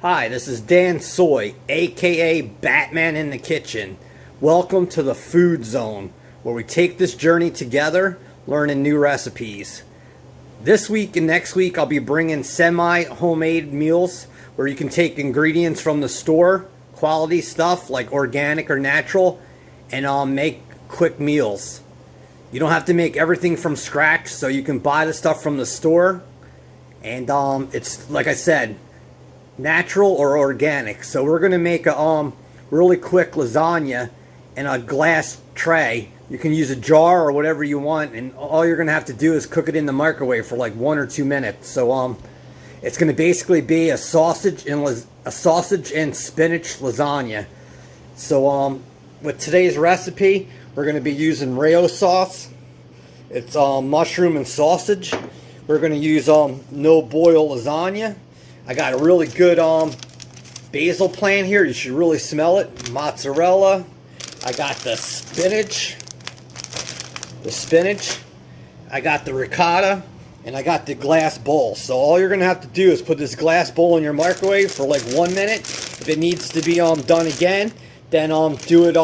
Hi, this is Dansoy, aka Batman in the Kitchen. Welcome to the Food Zone, where we take this journey together, learning new recipes. This week and next week, I'll be bringing semi-homemade meals where you can take ingredients from the store, quality stuff like organic or natural, and make quick meals. You don't have to make everything from scratch, so you can buy the stuff from the store, and it's like I said, natural or organic. So we're gonna make a really quick lasagna in a glass tray. You can use a jar or whatever you want, and all you're gonna have to do is cook it in the microwave for like 1 or 2 minutes. So it's gonna basically be a sausage and spinach lasagna. So with today's recipe, we're gonna be using Rayo sauce. It's mushroom and sausage. We're gonna use No Boil Lasagna. I got a really good basil plant here. You should really smell it. Mozzarella. I got the spinach. I got the ricotta. And I got the glass bowl. So all you're going to have to do is put this glass bowl in your microwave for like 1 minute. If it needs to be done again, then do it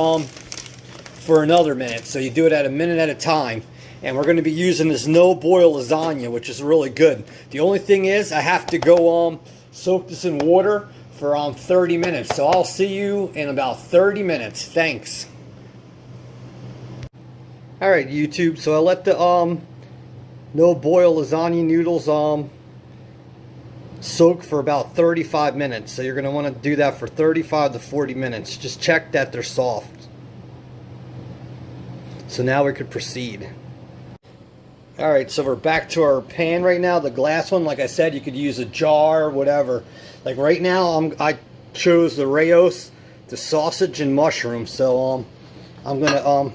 for another minute. So you do it at a minute at a time. And we're going to be using this No Boil Lasagna, which is really good. The only thing is I have to go soak this in water for 30 minutes. So I'll see you in about 30 minutes. Thanks. Alright, YouTube. So I let the No Boil Lasagna noodles soak for about 35 minutes. So you're going to want to do that for 35 to 40 minutes. Just check that they're soft. So now we could proceed. Alright, so we're back to our pan right now, the glass one. Like I said, you could use a jar, whatever. Like right now, I chose the Rayos, the sausage and mushroom. So I'm gonna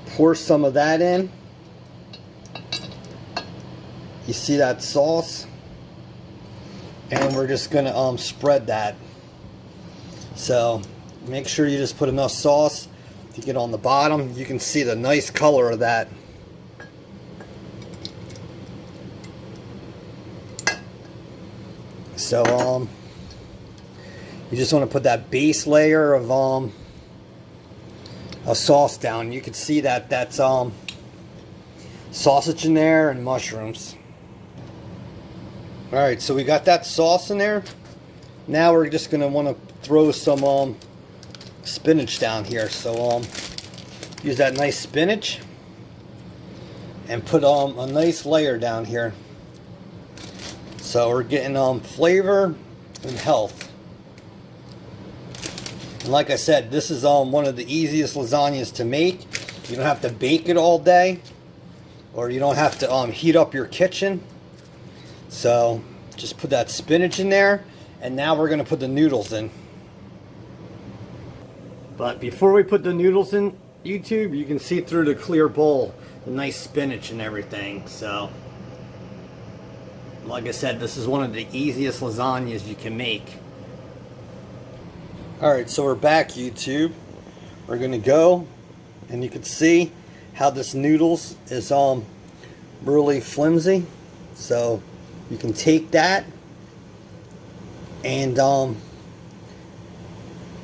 pour some of that in. You see that sauce? And we're just gonna spread that. So make sure you just put enough sauce. If you get on the bottom, you can see the nice color of that. So you just want to put that base layer of a sauce down. You can see that that's sausage in there and mushrooms. Alright, so we got that sauce in there. Now we're just going to want to throw some spinach down here. So use that nice spinach and put a nice layer down here. So we're getting flavor and health. And like I said, this is one of the easiest lasagnas to make. You don't have to bake it all day, or you don't have to heat up your kitchen. So just put that spinach in there, and now we're going to put the noodles in. But before we put the noodles in, YouTube, you can see through the clear bowl the nice spinach and everything. So like I said, this is one of the easiest lasagnas you can make. Alright, so we're back, YouTube. We're going to go, and you can see how this noodles is really flimsy. So you can take that and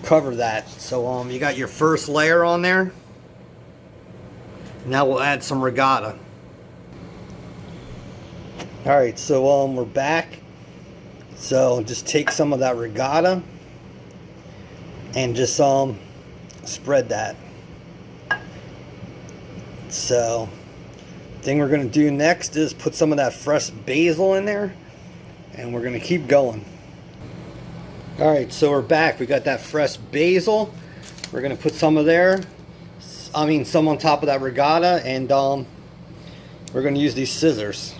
cover that. So you got your first layer on there. Now we'll add some ricotta. Alright, so we're back. So just take some of that ricotta and just spread that. So the thing we're going to do next is put some of that fresh basil in there, and we're going to keep going. Alright, so we're back. We got that fresh basil. We're going to put some of some on top of that ricotta, and we're going to use these scissors.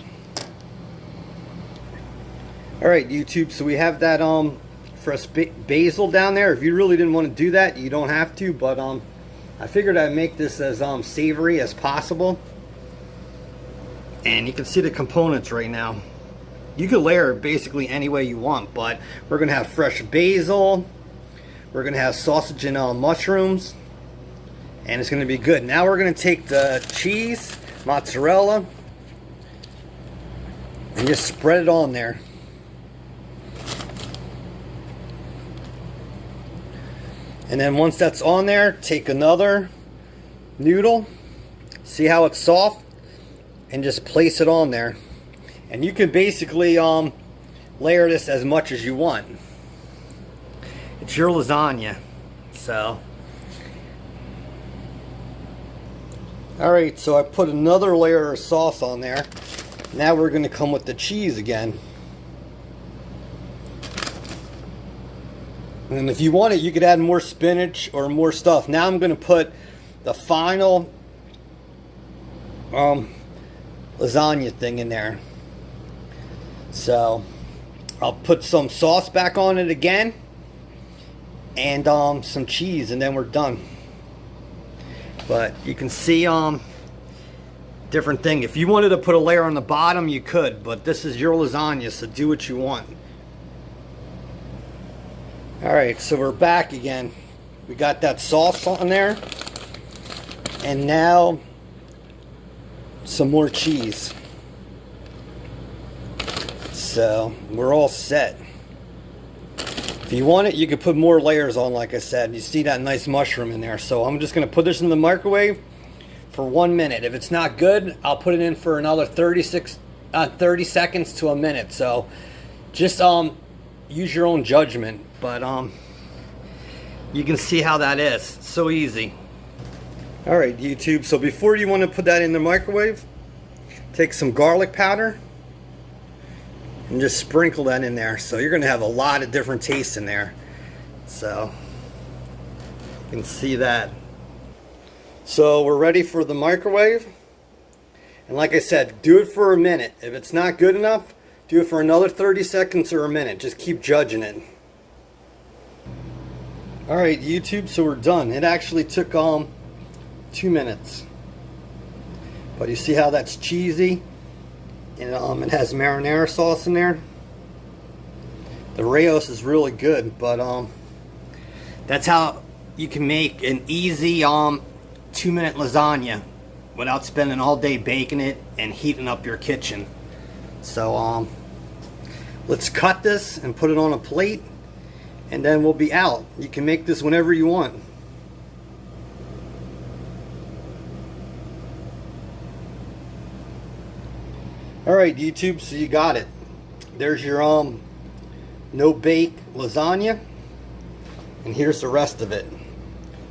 Alright, YouTube, so we have that fresh basil down there. If you really didn't want to do that, you don't have to, but I figured I'd make this as savory as possible. And you can see the components right now. You can layer it basically any way you want, but we're going to have fresh basil, we're going to have sausage and mushrooms, and it's going to be good. Now we're going to take the cheese, mozzarella, and just spread it on there. And then once that's on there, take another noodle, see how it's soft, and just place it on there. And you can basically layer this as much as you want. It's your lasagna. So, alright, so I put another layer of sauce on there. Now we're going to come with the cheese again. And if you want it, you could add more spinach or more stuff. Now I'm going to put the final lasagna thing in there. So I'll put some sauce back on it again, and some cheese, and then we're done. But you can see different thing. If you wanted to put a layer on the bottom, you could, but this is your lasagna, so do what you want. Alright, so we're back again. We got that sauce on there, and now some more cheese. So we're all set. If you want it, you could put more layers on, like I said. You see that nice mushroom in there. So I'm just going to put this in the microwave for 1 minute. If it's not good, I'll put it in for another 30 seconds to a minute. So just use your own judgment. But you can see how that is. So easy. Alright, YouTube. So before you want to put that in the microwave, take some garlic powder and just sprinkle that in there. So you're going to have a lot of different tastes in there. So you can see that. So we're ready for the microwave. And like I said, do it for a minute. If it's not good enough, do it for another 30 seconds or a minute. Just keep judging it. Alright, YouTube, so we're done. It actually took 2 minutes. But you see how that's cheesy? And it has marinara sauce in there. The Rayos is really good, but that's how you can make an easy 2-minute lasagna without spending all day baking it and heating up your kitchen. So let's cut this and put it on a plate, and then we'll be out. You can make this whenever you want. Alright, YouTube, so you got it. There's your no bake lasagna, and here's the rest of it.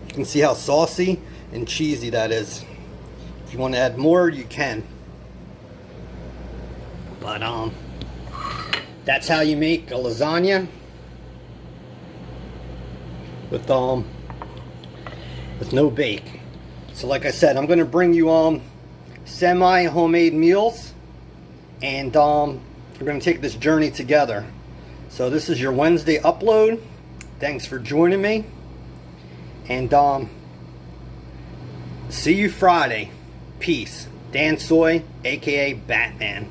You can see how saucy and cheesy that is. If you want to add more, you can. But that's how you make a lasagna with no bake. So like I said, I'm going to bring you semi homemade meals, and we're going to take this journey together. So this is your Wednesday upload. Thanks for joining me, and see you Friday. Peace. Dansoy, aka Batman.